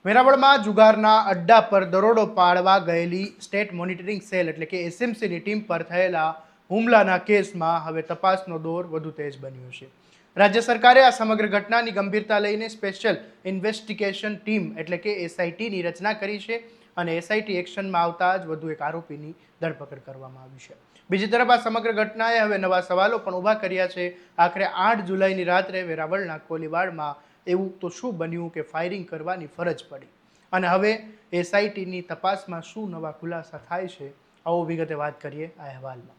વેરાવળમાં જુગારના અડ્ડા પર દરોડો પાડવા ગયેલી સ્ટેટ મોનિટરિંગ સેલ એટલે કે એસએમસીની ટીમ પર થયેલા હુમલાના કેસમાં હવે તપાસનો દોર વધુ તેજ બન્યો છે. રાજ્ય સરકારે આ સમગ્ર ઘટનાની ગંભીરતા લઈને સ્પેશિયલ ઇન્વેસ્ટિગેશન ટીમ એટલે કે એસઆઈટીની રચના કરી છે અને એસઆઈટી એક્શનમાં આવતા જ વધુ એક આરોપીની ધરપકડ કરવામાં આવી છે. બીજી તરફ આ સમગ્ર ઘટનાએ હવે નવા સવાલો પણ ઊભા કર્યા છે. આખરે 8 જુલાઈની રાત્રે વેરાવળના કોલીવાડમાં એવું તો શું બન્યું કે ફાયરિંગ કરવાની ફરજ પડી અને હવે એસઆઈટીની તપાસમાં શું નવા ખુલાસા થાય છે, આવો વિગતે વાત કરીએ આ અહેવાલમાં.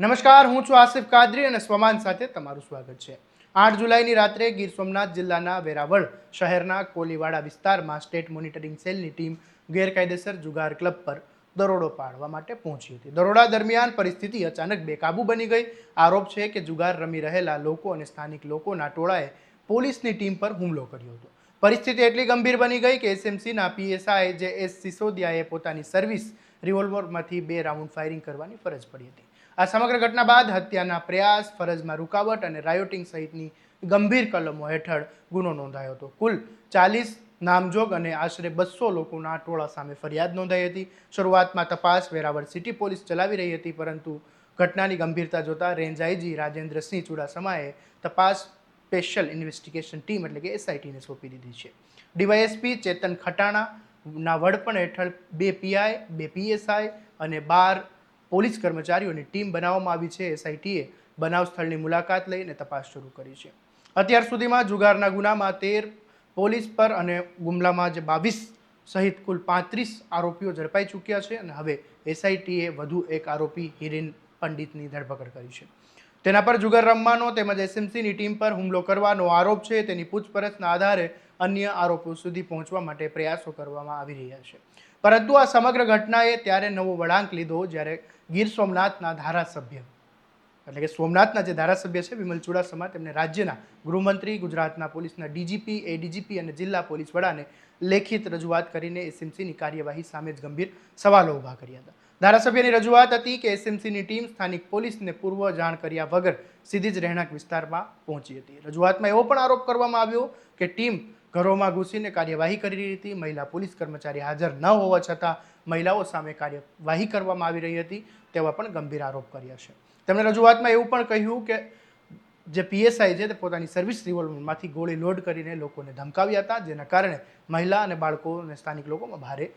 નમસ્કાર, હું છું આસિફ કાદરી અને સ્વમાન સાથે તમારું સ્વાગત છે. 8 જુલાઈની રાત્રે ગીર સોમનાથ જિલ્લાના વેરાવળ શહેરના કોલીવાડા વિસ્તારમાં સ્ટેટ મોનિટરિંગ સેલની ટીમ ગેરકાયદેસર જુગાર ક્લબ પર દરોડો પાડવા માટે પહોંચી હતી. દરોડા દરમિયાન પરિસ્થિતિ અચાનક બેકાબુ બની ગઈ. આરોપ છે કે જુગાર રમી રહેલા લોકો અને સ્થાનિક લોકોના ટોળાએ પોલીસની ટીમ પર હુમલો કર્યો હતો. પરિસ્થિતિ એટલી ગંભીર બની ગઈ કે એસએમસીના પીએસઆઈ જે એસ સિસોદિયાએ પોતાની સર્વિસ રિવોલ્વરમાંથી 2 રાઉન્ડ ફાયરિંગ કરવાની ફરજ પડી હતી. આ સમગ્ર ઘટના બાદ હત્યાના પ્રયાસ, ફરજમાં રૂકાવટ અને રાયોટિંગ સહિતની ગંભીર કલમો હેઠળ ગુનો નોંધાયો હતો. કુલ 40 નામજોગ અને આશરે 200 લોકોના ટોળા સામે ફરિયાદ નોંધાઈ હતી. શરૂઆતમાં તપાસ વેરાવળ સિટી પોલીસ ચલાવી રહી હતી, પરંતુ ઘટનાની ગંભીરતા જોતા રેન્જ આઈજી રાજેન્દ્રસિંહ ચુડાસમાએ તપાસ સ્પેશિયલ ઇન્વેસ્ટિગેશન ટીમ એટલે કે એસઆઈટીને સોંપી દીધી છે. ડીવાયએસપી ચેતન ખટાણાના વડપણ હેઠળ 2 પીઆઈ, 2 પીએસઆઈ અને 12 પોલીસ કર્મચારીઓની ટીમ બનાવવામાં આવી છે. એસઆઈટીએ બનાવ સ્થળની મુલાકાત લઈને તપાસ શરૂ કરી છે. અત્યાર સુધીમાં જુગારના ગુનામાં 13 પોલીસ પર અને ગુમલામાં જે 22 સહિત કુલ 35 આરોપીઓ ઝડપાઈ ચૂક્યા છે અને હવે એસઆઈટીએ વધુ એક આરોપી હિરેન પંડિતની ધરપકડ કરી છે. તેના પર જુગાર રમવાનો તેમજ એસએમસીની ટીમ પર હુમલો કરવાનો આરોપ છે. તેની પૂછપરછના આધારે અન્ય આરોપીઓ સુધી પહોંચવા માટે પ્રયાસો કરવામાં આવી રહ્યા છે. પરંતુ આ સમગ્ર ઘટનાએ ત્યારે નવો વળાંક લીધો જ્યારે ગીર સોમનાથના ધારાસભ્ય એટલે કે સોમનાથના જે ધારાસભ્ય છે વિમલ ચુડાસમા તેમને રાજ્યના ગૃહમંત્રી, ગુજરાતના પોલીસના ડીજીપી, એડીજીપી અને જિલ્લા પોલીસ વડાને લેખિત રજૂઆત કરીને એસએમસીની કાર્યવાહી સામે જ ગંભીર સવાલો ઊભા કર્યા હતા. ધારાસભ્યની રજૂઆત હતી કે એસએમસીની ટીમ સ્થાનિક પોલીસને પૂર્વ જાણ કર્યા વગર સીધી જ રહેણાંક વિસ્તારમાં પહોંચી હતી. રજૂઆતમાં એવો પણ આરોપ કરવામાં આવ્યો કે ટીમ ઘરોમાં ઘૂસીને કાર્યવાહી કરી રહી હતી. મહિલા પોલીસ કર્મચારી હાજર ન હોવા છતાં મહિલાઓ સામે કાર્યવાહી કરવામાં આવી રહી હતી તેવા પણ ગંભીર આરોપ કર્યા છે. તેમણે રજૂઆતમાં એવું પણ કહ્યું કે જે પીએસઆઈ છે તે પોતાની સર્વિસ રિવોલ્વરમાંથી ગોળી લોડ કરીને લોકોને ધમકાવ્યા હતા, જેના કારણે મહિલા અને બાળકો અને સ્થાનિક લોકોમાં ભારે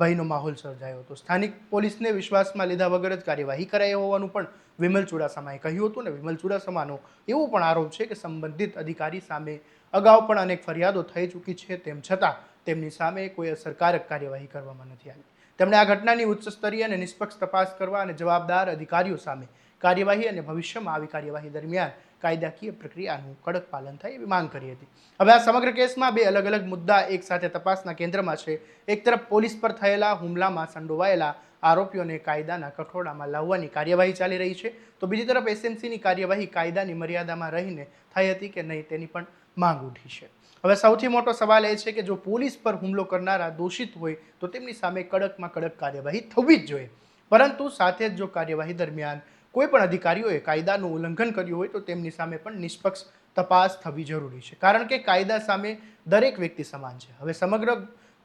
ભયનો માહોલ સર્જાયો હતો. સ્થાનિક પોલીસને વિશ્વાસમાં લીધા વગર જ કાર્યવાહી કરાઈ હોવાનું પણ વિમલ ચુડાસમાએ કહ્યું હતું. અને વિમલ ચુડાસમાનો એવો પણ આરોપ છે કે સંબંધિત અધિકારી સામે અગાઉ પણ અનેક ફરિયાદો થઈ ચૂકી છે, તેમ છતાં તેમની સામે કોઈ અસરકારક કાર્યવાહી કરવામાં નથી આવી. તેમણે આ ઘટનાની ઉચ્ચ સ્તરીય અને નિષ્પક્ષ તપાસ કરવા અને જવાબદાર અધિકારીઓ સામે કાર્યવાહી અને ભવિષ્યમાં આવી કાર્યવાહી દરમિયાન કાયદાકીય પ્રક્રિયાનું કડક પાલન થાય એવી માંગ કરી હતી. હવે આ સમગ્ર કેસમાં 2 અલગ અલગ મુદ્દા એક સાથે તપાસના કેન્દ્રમાં છે. એક તરફ પોલીસ પર થયેલા હુમલામાં સંડોવાયેલા આરોપીઓને કાયદાના કઠોળામાં લાવવાની કાર્યવાહી ચાલી રહી છે, તો બીજી તરફ એસએમસીની કાર્યવાહી કાયદાની મર્યાદામાં રહીને થઈ હતી કે નહીં તેની પણ માંગ ઉઠી છે. હવે સૌથી મોટો સવાલ એ છે કે જો પોલીસ પર હુમલો કરનારા દોષિત હોય તો તેમની સામે કડકમાં કડક કાર્યવાહી થવી જ જોઈએ, પરંતુ સાથે જ જો કાર્યવાહી દરમિયાન કોઈ પણ અધિકારીઓએ કાયદાનું ઉલ્લંઘન કર્યું હોય તો તેમની સામે પણ નિષ્પક્ષ તપાસ થવી જરૂરી છે, કારણ કે કાયદા સામે દરેક વ્યક્તિ સમાન છે. હવે સમગ્ર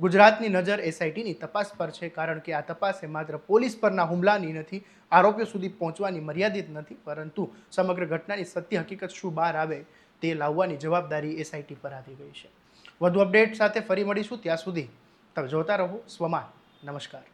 ગુજરાતની નજર એસઆઈટીની તપાસ પર છે, કારણ કે આ તપાસ માત્ર પોલીસ પરના હુમલાની નથી, આરોપીઓ સુધી પહોંચવાની મર્યાદિત નથી, પરંતુ સમગ્ર ઘટનાની સત્ય હકીકત શું બહાર આવે તે લાવવાની જવાબદારી એસઆઈટી પર આવી ગઈ છે. વધુ અપડેટ સાથે ફરી મળીશું. ત્યાં સુધી તમે જોતા રહો સ્વમાન. નમસ્કાર.